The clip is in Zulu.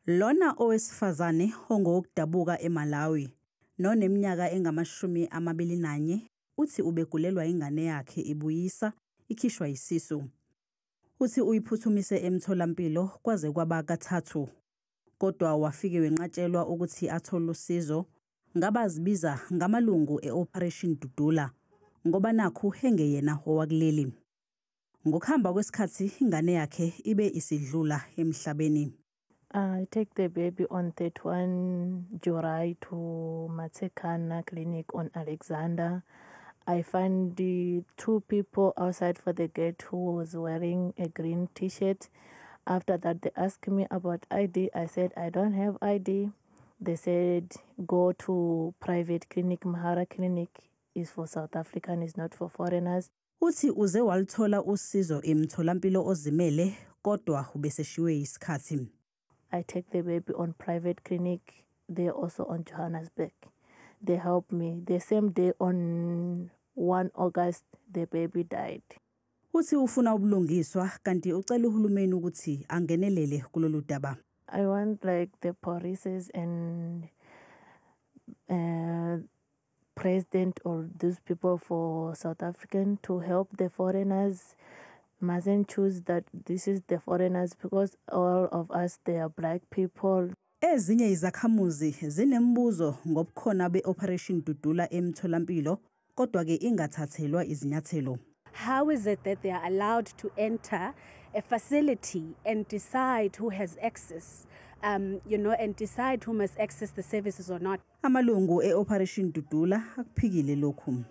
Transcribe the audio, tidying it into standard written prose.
Lona owesifazane ongowokudabuka eMalawi noneminyaka engama-21 uthi ubegulelwa ingane yakhe ibuyisa ikhishwa yisisu. Uthi uyiphuthumise emtholampilo kwaze kwaba kathathu, kodwa wafike wenqatshelwa ukuthi athole usizo ngabazibiza ngamalungu e-Operation Dudula ngoba nakhu engeyena owakuleli. Ngokuhamba kwesikhathi ingane yakhe ibe isidlula emhlabeni. I take the baby on 31 July to Matsekana Clinic on Alexander. I find the two people outside for the gate who was wearing a green t-shirt. After that, they asked me about ID. I said, I don't have ID. They said, go to private clinic. Mahara Clinic is for South African, is not for foreigners. Uthi uze walithola usizo emtholampilo ozimele kodwa ubeseshiwe isikhathi. I take the baby on private clinic. They're also on Johannesburg. They helped me. The same day on 1 August, the baby died. Uthi ufuna ubulungiswa kanti ucela uhulumeni ukuthi angenelele kulolu daba. I want like the policies and president or those people for South African to help the foreigners. Mustn't choose that this is the foreigners because all of us, they are black people. Ezinye izakhamuzi zinembuzo ngobukhona be-Operation Dudula emtholampilo kodwa ke ingathathelwa izinyathelo. How is it that they are allowed to enter a facility and decide who has access, and decide who must access the services or not? Amalungu e-Operation Dudula akuphikile lokhu.